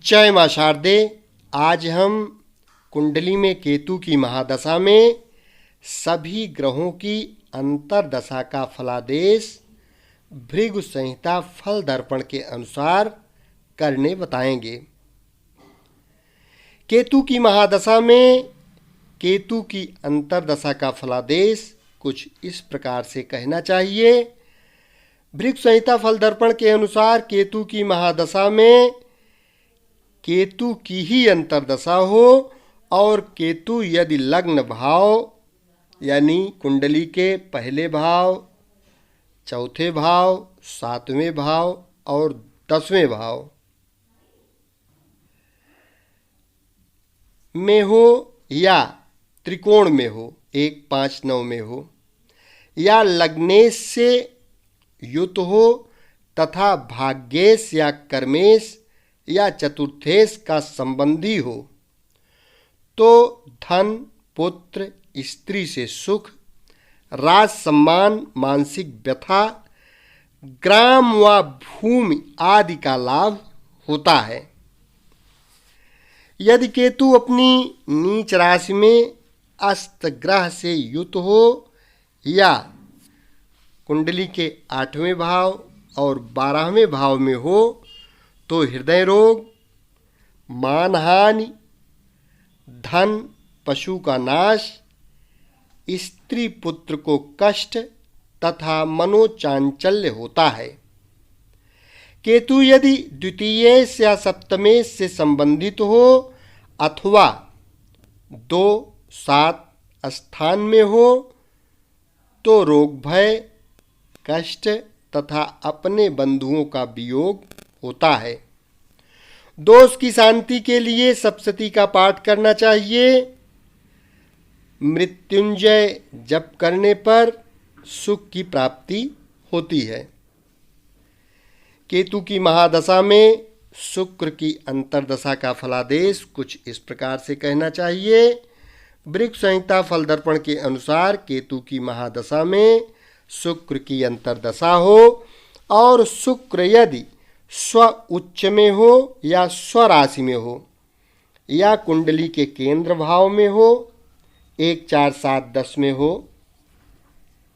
जय मां शारदे। आज हम कुंडली में केतु की महादशा में सभी ग्रहों की अंतर्दशा का फलादेश भृगु संहिता फल दर्पण के अनुसार करने बताएंगे। केतु की महादशा में केतु की अंतर्दशा का फलादेश कुछ इस प्रकार से कहना चाहिए। भृगु संहिता फल दर्पण के अनुसार केतु की महादशा में केतु की ही अंतर्दशा हो और केतु यदि लग्न भाव यानी कुंडली के पहले भाव, चौथे भाव, सातवें भाव और 10वें भाव में हो या त्रिकोण में हो, 1, 5, 9 में हो या लग्नेश से युत हो तथा भाग्येश या कर्मेश या चतुर्थेश का संबंधी हो तो धन, पुत्र, स्त्री से सुख, राज सम्मान, मानसिक व्यथा, ग्राम व भूमि आदि का लाभ होता है। यदि केतु अपनी नीच राशि में अस्त ग्रह से युत हो या कुंडली के 8वें भाव और 12वें भाव में हो तो हृदय रोग, मानहानि, धन, पशु का नाश, स्त्री पुत्र को कष्ट तथा मनोचांचल्य होता है। केतु यदि द्वितीयेश या सप्तमेश से संबंधित हो अथवा 2, 7 स्थान में हो तो रोग भय, कष्ट तथा अपने बंधुओं का वियोग होता है। दोष की शांति के लिए सप्तशती का पाठ करना चाहिए। मृत्युंजय जप करने पर सुख की प्राप्ति होती है। केतु की महादशा में शुक्र की अंतर्दशा का फलादेश कुछ इस प्रकार से कहना चाहिए। भृगु संहिता फल दर्पण के अनुसार केतु की महादशा में शुक्र की अंतर्दशा हो और शुक्र यदि स्व उच्च में हो या स्वराशि में हो या कुंडली के केंद्र भाव में हो, 1, 4, 7, 10 में हो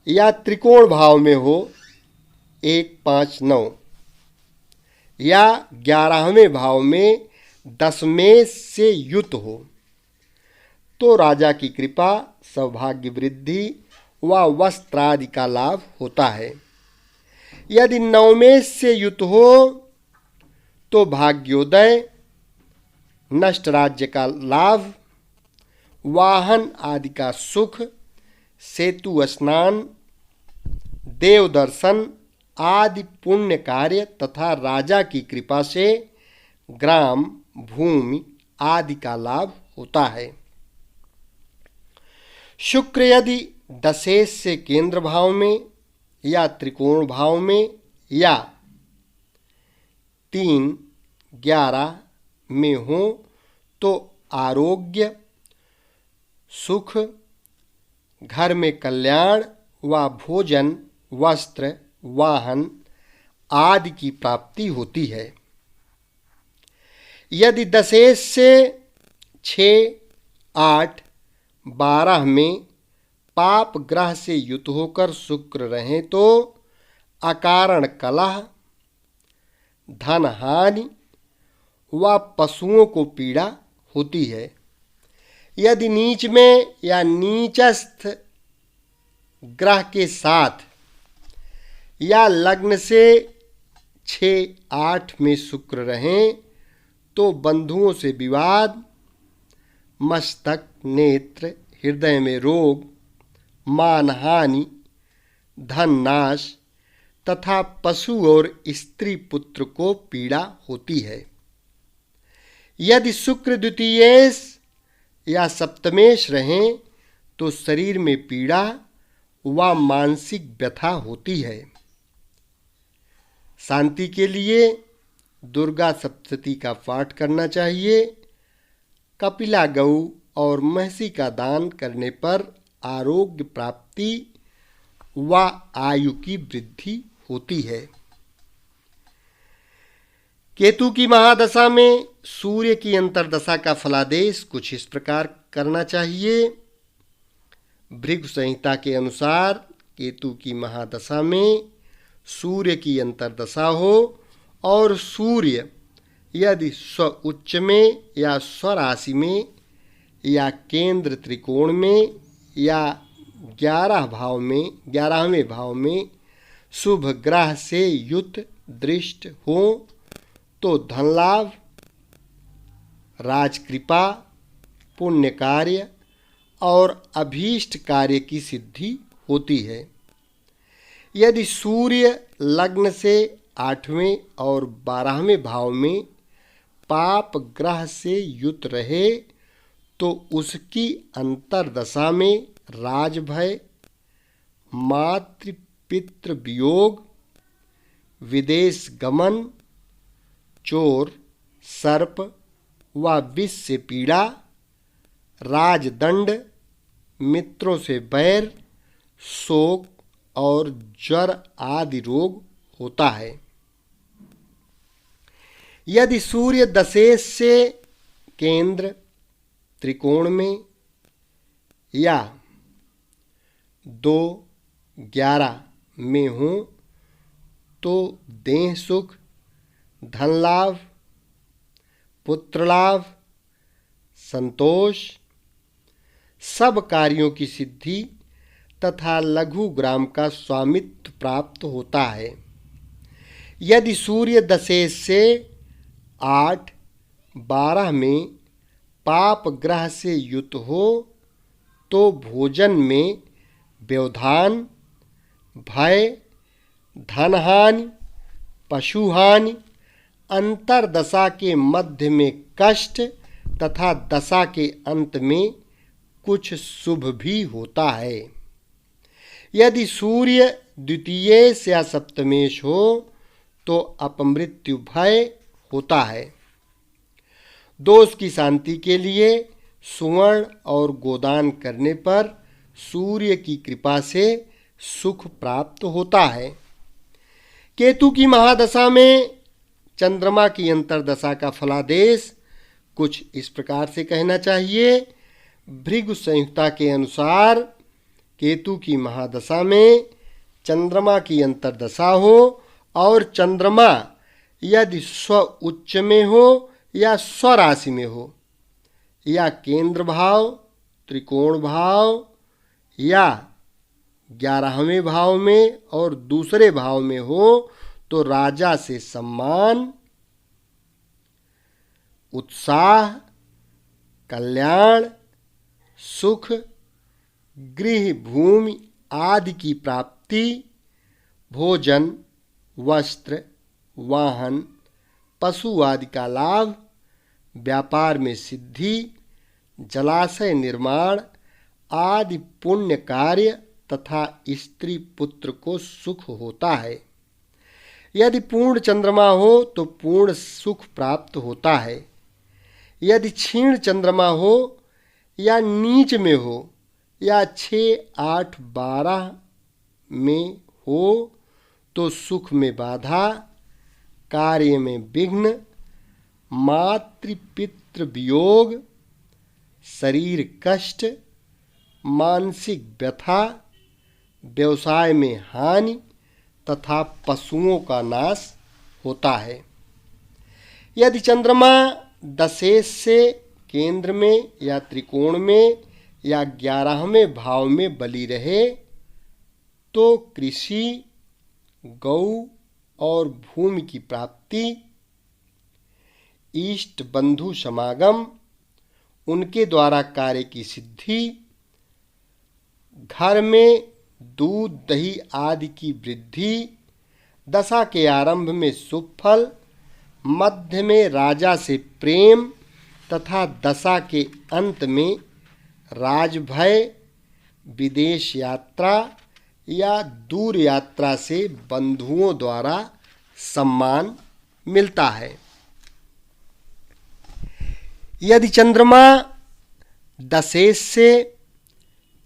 या त्रिकोण भाव में हो, 1, 5, 9 या 11वें भाव में 10वें से युत हो तो राजा की कृपा, सौभाग्य वृद्धि व वस्त्रादि का लाभ होता है। यदि 9वें से युत हो तो भाग्योदय, नष्ट राज्य का लाभ, वाहन आदि का सुख, सेतु स्नान, देव दर्शन आदि पुण्य कार्य तथा राजा की कृपा से ग्राम, भूमि आदि का लाभ होता है। शुक्र यदि दशेश से केंद्र भाव में या त्रिकोण भाव में या 3, 11 में हो तो आरोग्य, सुख, घर में कल्याण व भोजन, वस्त्र, वाहन आदि की प्राप्ति होती है। यदि दशेश से 6, 8, 12 में पाप ग्रह से युत होकर शुक्र रहें तो अकारण कलह, धन हानि व पशुओं को पीड़ा होती है। यदि नीच में या नीचस्थ ग्रह के साथ या लग्न से 6, 8 में शुक्र रहें तो बंधुओं से विवाद, मस्तक, नेत्र, हृदय में रोग, मानहानि, धन नाश तथा पशु और स्त्री पुत्र को पीड़ा होती है। यदि शुक्र द्वितीयेश या सप्तमेश रहें तो शरीर में पीड़ा व मानसिक व्यथा होती है। शांति के लिए दुर्गा सप्तशती का पाठ करना चाहिए। कपिला गऊ और महसी का दान करने पर आरोग्य प्राप्ति व आयु की वृद्धि होती है। केतु की महादशा में सूर्य की अंतर्दशा का फलादेश कुछ इस प्रकार करना चाहिए। भृगु संहिता के अनुसार केतु की महादशा में सूर्य की अंतर्दशा हो और सूर्य यदि स्व उच्च में या स्वराशि में या केंद्र त्रिकोण में या 11वें भाव में शुभ ग्रह से युत दृष्ट हो तो धन लाभ, राजकृपा, पुण्य कार्य और अभीष्ट कार्य की सिद्धि होती है। यदि सूर्य लग्न से 8वें और 12वें भाव में पाप ग्रह से युत रहे तो उसकी अंतर्दशा में राजभय, मातृ पितृ वियोग, विदेश गमन, चोर, सर्प व विष से पीड़ा, राजदंड, मित्रों से बैर, शोक और ज्वर आदि रोग होता है। यदि सूर्य दशेश से केंद्र त्रिकोण में या 2-11 में हो तो देह सुख, धन लाभ, पुत्र लाभ, संतोष, सब कार्यों की सिद्धि तथा लघु ग्राम का स्वामित्व प्राप्त होता है। यदि सूर्य दशेश से 8-12 में पाप ग्रह से युत हो तो भोजन में व्यवधान, भय, धनहानि, पशुहानि, अंतर्दशा के मध्य में कष्ट तथा दशा के अंत में कुछ शुभ भी होता है। यदि सूर्य द्वितीयेश या सप्तमेश हो तो अपमृत्यु भय होता है। दोष की शांति के लिए सुवर्ण और गोदान करने पर सूर्य की कृपा से सुख प्राप्त होता है। केतु की महादशा में चंद्रमा की अंतर्दशा का फलादेश कुछ इस प्रकार से कहना चाहिए। भृगु संहिता के अनुसार केतु की महादशा में चंद्रमा की अंतर्दशा हो और चंद्रमा यदि स्व उच्च में हो या स्वराशि में हो या केंद्र भाव, त्रिकोण भाव या 11वें भाव में और दूसरे भाव में हो तो राजा से सम्मान, उत्साह, कल्याण, सुख, गृह भूमि आदि की प्राप्ति, भोजन, वस्त्र, वाहन, पशु आदि का लाभ, व्यापार में सिद्धि, जलाशय निर्माण आदि पुण्य कार्य तथा स्त्री पुत्र को सुख होता है। यदि पूर्ण चंद्रमा हो तो पूर्ण सुख प्राप्त होता है। यदि क्षीण चंद्रमा हो या नीच में हो या 6-8-12 में हो तो सुख में बाधा, कार्य में विघ्न, मातृ पितृ वियोग, शरीर कष्ट, मानसिक व्यथा, व्यवसाय में हानि तथा पशुओं का नाश होता है। यदि चंद्रमा दशेश से केंद्र में या त्रिकोण में या 11वें भाव में बली रहे तो कृषि, गौ और भूमि की प्राप्ति, इष्ट बंधु समागम, उनके द्वारा कार्य की सिद्धि, घर में दूध दही आदि की वृद्धि, दशा के आरंभ में शुभ फल, मध्य में राजा से प्रेम तथा दशा के अंत में राजभय, विदेश यात्रा या दूर यात्रा से बंधुओं द्वारा सम्मान मिलता है। यदि चंद्रमा दशेश से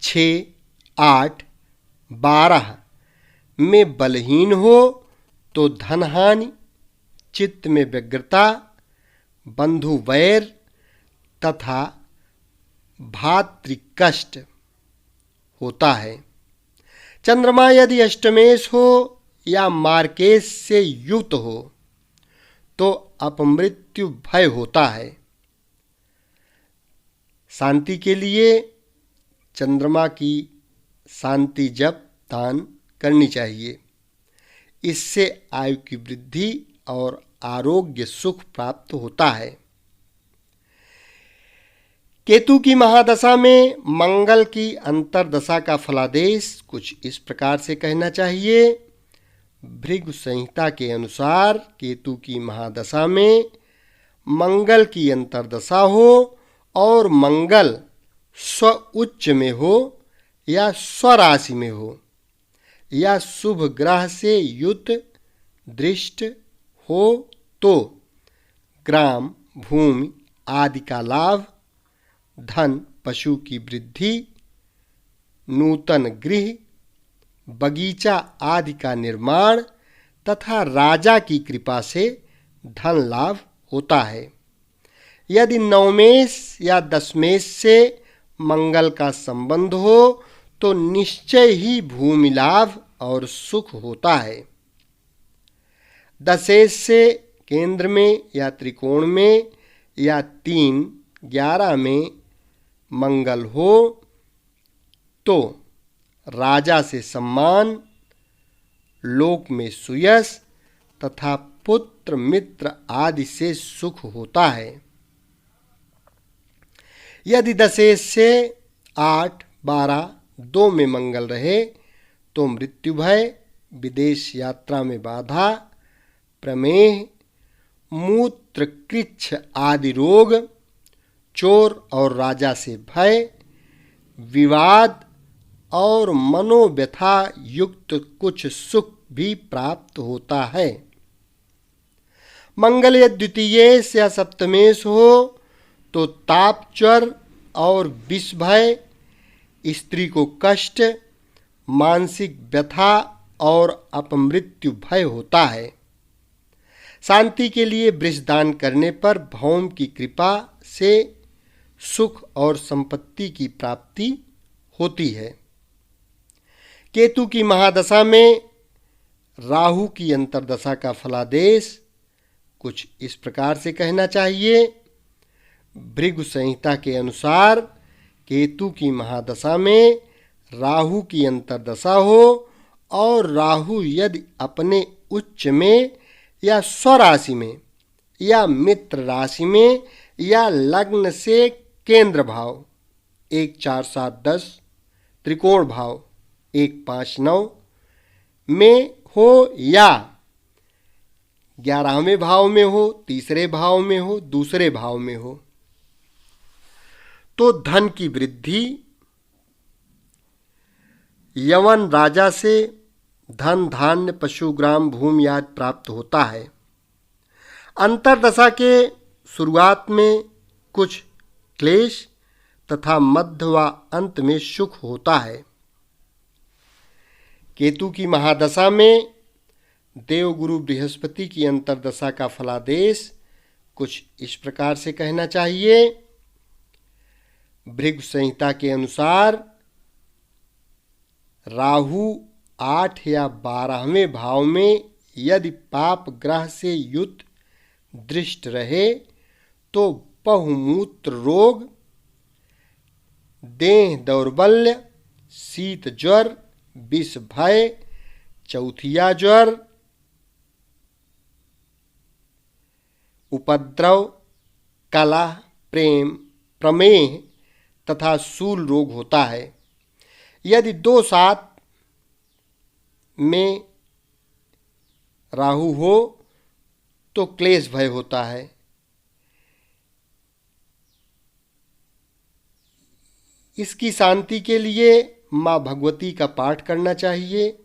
6-8-12 में बलहीन हो तो धन हानि, चित्त में व्यग्रता, बंधु वैर तथा भातृकष्ट होता है। चंद्रमा यदि अष्टमेश हो या मार्केश से युक्त हो तो अपमृत्यु भय होता है। शांति के लिए चंद्रमा की शांति जप दान करनी चाहिए। इससे आयु की वृद्धि और आरोग्य सुख प्राप्त होता है। केतु की महादशा में मंगल की अंतर्दशा का फलादेश कुछ इस प्रकार से कहना चाहिए। भृगु संहिता के अनुसार केतु की महादशा में मंगल की अंतर्दशा हो और मंगल स्व उच्च में हो या स्वराशि में हो या शुभ ग्रह से युक्त दृष्ट हो तो ग्राम भूमि आदि का लाभ, धन पशु की वृद्धि, नूतन गृह बगीचा आदि का निर्माण तथा राजा की कृपा से धन लाभ होता है। यदि नवमेश या दशमेश से मंगल का संबंध हो तो निश्चय ही भूमि लाभ और सुख होता है। दशेश से केंद्र में या त्रिकोण में या 3-11 में मंगल हो तो राजा से सम्मान, लोक में सुयश तथा पुत्र मित्र आदि से सुख होता है। यदि दशेश से 8-12-2 में मंगल रहे तो मृत्यु भय, विदेश यात्रा में बाधा, प्रमेह, मूत्रकृच्छ आदि रोग, चोर और राजा से भय, विवाद और मनोव्यथा युक्त कुछ सुख भी प्राप्त होता है। मंगल यदि द्वितीयेश या सप्तमेश हो तो ताप, ज्वर और विष भय, स्त्री को कष्ट, मानसिक व्यथा और अपमृत्यु भय होता है। शांति के लिए वृषदान करने पर भौम की कृपा से सुख और संपत्ति की प्राप्ति होती है। केतु की महादशा में राहु की अंतर्दशा का फलादेश कुछ इस प्रकार से कहना चाहिए। भृगु संहिता के अनुसार केतु की महादशा में राहु की अंतर्दशा हो और राहु यदि अपने उच्च में या स्वराशि में या मित्र राशि में या लग्न से केंद्र भाव 1-4-7-10, त्रिकोण भाव 1-5-9 में हो या 11वें भाव में हो, तीसरे भाव में हो, दूसरे भाव में हो तो धन की वृद्धि, यवन राजा से धन धान्य पशु ग्राम भूमि आदि प्राप्त होता है। अंतर्दशा के शुरुआत में कुछ क्लेश तथा मध्य व अंत में सुख होता है। केतु की महादशा में देवगुरु बृहस्पति की अंतर्दशा का फलादेश कुछ इस प्रकार से कहना चाहिए। भृगु संहिता के अनुसार राहु 8 या 12वें भाव में यदि पाप ग्रह से युक्त दृष्ट रहे तो बहुमूत्र रोग, देह दौर्बल्य, शीत ज्वर, विष भय, चौथिया ज्वर, उपद्रव, कलह, प्रेम, प्रमेह तथा शूल रोग होता है। यदि 2-7 में राहु हो तो क्लेश भय होता है। इसकी शांति के लिए माँ भगवती का पाठ करना चाहिए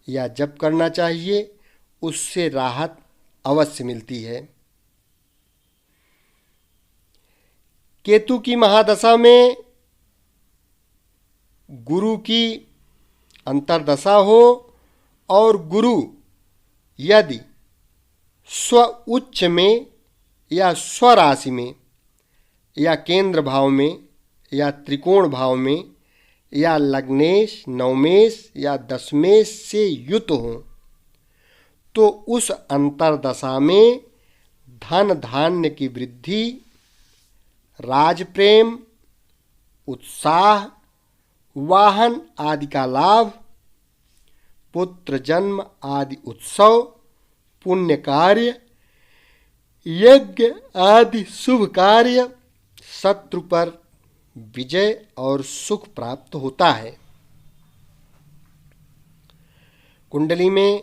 या जप करना चाहिए, उससे राहत अवश्य मिलती है। केतु की महादशा में गुरु की अंतर्दशा हो और गुरु यदि स्व उच्च में या स्वराशि में या केंद्र भाव में या त्रिकोण भाव में या लग्नेश, नवमेश या दशमेश से युत हों तो उस अंतर्दशा में धन धान्य की वृद्धि, राजप्रेम, उत्साह, वाहन आदि का लाभ, पुत्र जन्म आदि उत्सव, पुण्य कार्य, यज्ञ आदि शुभ कार्य, शत्रु पर विजय और सुख प्राप्त होता है। कुंडली में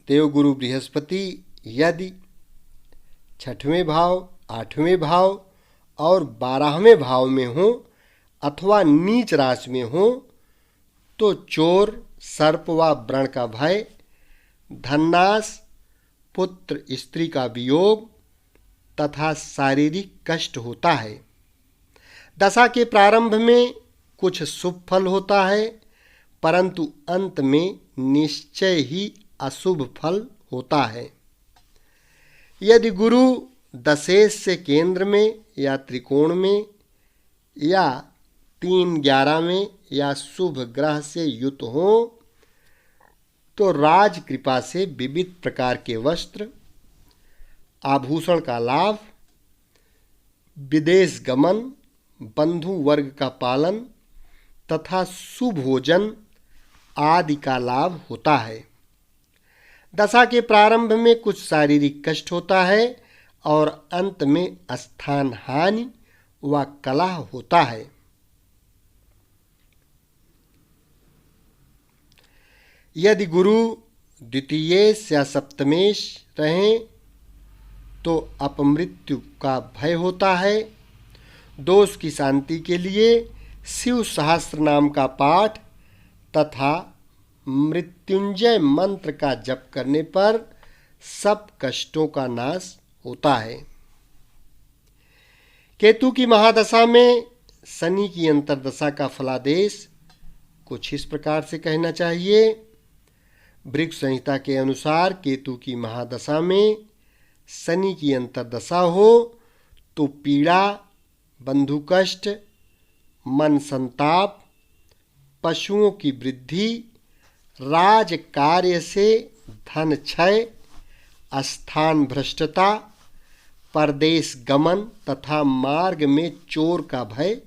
देवगुरु बृहस्पति यदि 6वें भाव, 8वें भाव और 12वें भाव में हो अथवा नीच राशि में हो तो चोर, सर्प व व्रण का भय, धननाश, पुत्र स्त्री का वियोग तथा शारीरिक कष्ट होता है। दशा के प्रारंभ में कुछ शुभ फल होता है परंतु अंत में निश्चय ही अशुभ फल होता है। यदि गुरु दशेश से केंद्र में या त्रिकोण में या 3-11 में या शुभ ग्रह से युत हो तो राज कृपा से विविध प्रकार के वस्त्र, आभूषण का लाभ, विदेश गमन, बंधु वर्ग का पालन तथा सुभोजन आदि का लाभ होता है। दशा के प्रारंभ में कुछ शारीरिक कष्ट होता है और अंत में स्थान हानि व कलह होता है। यदि गुरु द्वितीयेश या सप्तमेश रहें तो अपमृत्यु का भय होता है। दोष की शांति के लिए शिव सहस्त्र नाम का पाठ तथा मृत्युंजय मंत्र का जप करने पर सब कष्टों का नाश होता है। केतु की महादशा में शनि की अंतर्दशा का फलादेश कुछ इस प्रकार से कहना चाहिए। वृक्ष संहिता के अनुसार केतु की महादशा में शनि की अंतर्दशा हो तो पीड़ा, बंधु कष्ट, मन संताप, पशुओं की वृद्धि, राज कार्य से धन क्षय, स्थान भ्रष्टता, परदेश गमन तथा मार्ग में चोर का भय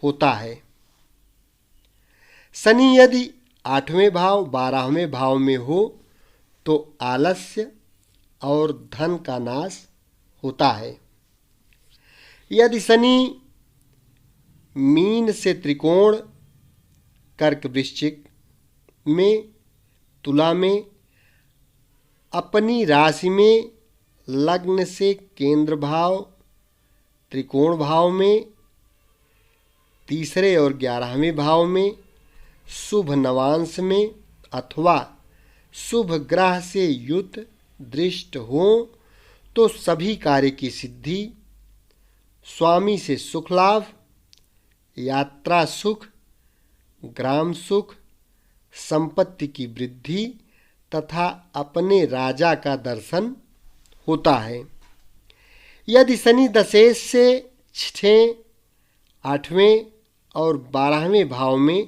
होता है। शनि यदि 8वें भाव, 12वें भाव में हो तो आलस्य और धन का नाश होता है। यदि शनि मीन से त्रिकोण, कर्क वृश्चिक में, तुला में, अपनी राशि में लग्न से केंद्र भाव, त्रिकोण भाव में, तीसरे और 11वें भाव में, शुभ नवांश में अथवा शुभ ग्रह से युत दृष्ट हो तो सभी कार्य की सिद्धि, स्वामी से सुख लाभ, यात्रा सुख, ग्राम सुख, संपत्ति की वृद्धि तथा अपने राजा का दर्शन होता है। यदि शनि दशेश से 6, 8वें और 12वें भाव में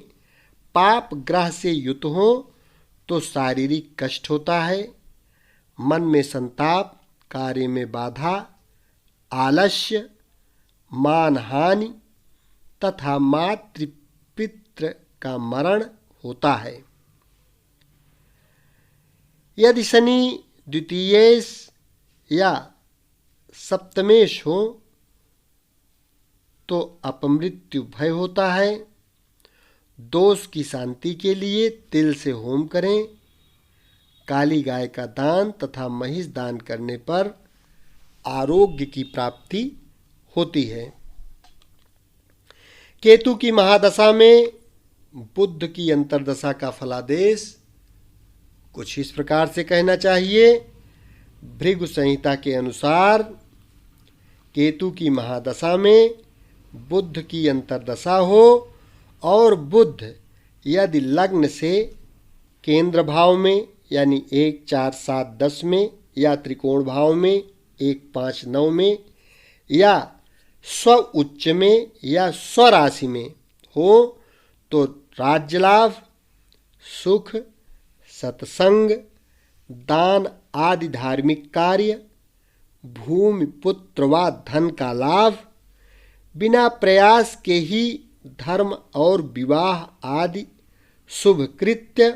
पाप ग्रह से युत हो तो शारीरिक कष्ट होता है, मन में संताप, कार्य में बाधा, आलस्य, मान हानि तथा मातृ पितृ का मरण होता है। यदि शनि द्वितीयेश या सप्तमेश हो तो अपमृत्यु भय होता है। दोष की शांति के लिए तिल से होम करें। काली गाय का दान तथा महिष दान करने पर आरोग्य की प्राप्ति होती है। केतु की महादशा में बुध की अंतर्दशा का फलादेश कुछ इस प्रकार से कहना चाहिए। भृगु संहिता के अनुसार केतु की महादशा में बुध की अंतर्दशा हो और बुध यदि लग्न से केंद्र भाव में यानी 1, 4, 7, 10 में या त्रिकोण भाव में 159 में या स्व उच्च में या स्वराशि में हो तो राज्य लाभ, सुख, सत्संग, दान आदि धार्मिक कार्य, भूमि, पुत्र व धन का लाभ, बिना प्रयास के ही धर्म और विवाह आदि शुभ कृत्य,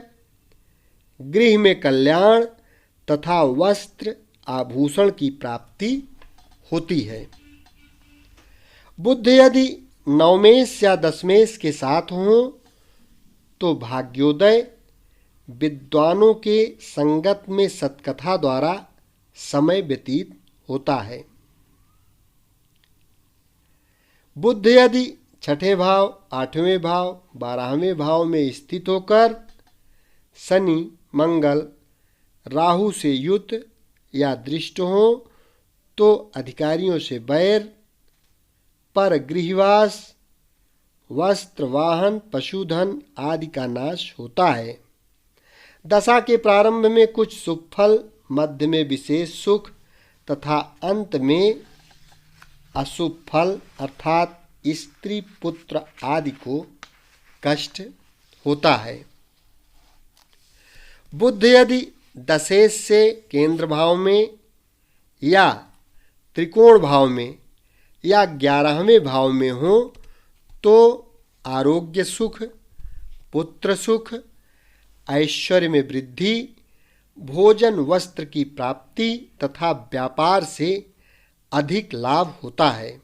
गृह में कल्याण तथा वस्त्र आभूषण की प्राप्ति होती है। बुध यदि नवमेश या दशमेश के साथ हों तो भाग्योदय, विद्वानों के संगत में सत्कथा द्वारा समय व्यतीत होता है। बुध यदि छठे भाव, 8वें भाव, 12वें भाव में स्थित होकर शनि, मंगल, राहु से युत या दृष्ट हो तो अधिकारियों से बैर, पर गृहवास, वस्त्र, वाहन, पशुधन आदि का नाश होता है। दशा के प्रारंभ में कुछ शुभ फल, मध्य में विशेष सुख तथा अंत में अशुभ फल अर्थात स्त्री, पुत्र आदि को कष्ट होता है। बुध यदि दशेश से केंद्र भाव में या त्रिकोण भाव में या 11वें भाव में हो तो आरोग्य सुख, पुत्र सुख, ऐश्वर्य में वृद्धि, भोजन वस्त्र की प्राप्ति तथा व्यापार से अधिक लाभ होता है।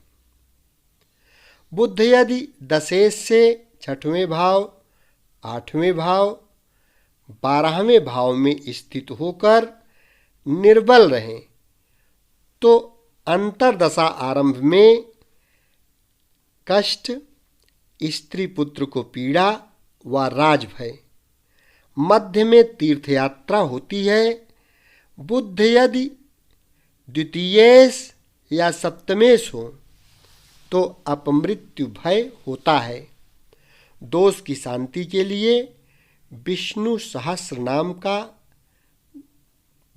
बुध यदि दशेश से छठवें भाव, 8वें भाव, 12वें भाव में स्थित होकर निर्बल रहें तो अंतरदशा आरंभ में कष्ट, स्त्री पुत्र को पीड़ा व राजभय, मध्य में तीर्थ यात्रा होती है। बुध यदि द्वितीयेश या सप्तमेश हो तो अपमृत्यु भय होता है। दोष की शांति के लिए विष्णु सहस्र नाम का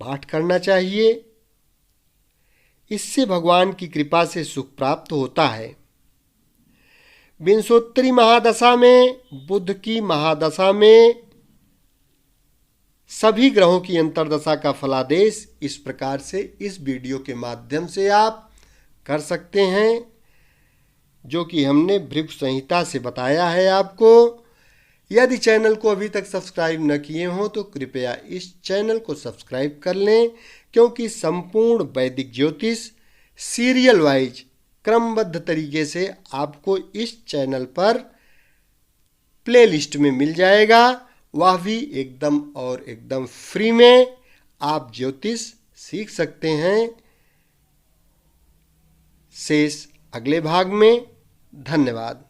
पाठ करना चाहिए। इससे भगवान की कृपा से सुख प्राप्त होता है। विंशोत्तरी महादशा में, बुध की महादशा में सभी ग्रहों की अंतर्दशा का फलादेश इस प्रकार से इस वीडियो के माध्यम से आप कर सकते हैं, जो कि हमने भृगु संहिता से बताया है आपको। यदि चैनल को अभी तक सब्सक्राइब न किए हों तो कृपया इस चैनल को सब्सक्राइब कर लें, क्योंकि संपूर्ण वैदिक ज्योतिष सीरियल वाइज क्रमबद्ध तरीके से आपको इस चैनल पर प्लेलिस्ट में मिल जाएगा, वह भी एकदम फ्री में आप ज्योतिष सीख सकते हैं। शेष अगले भाग में। धन्यवाद।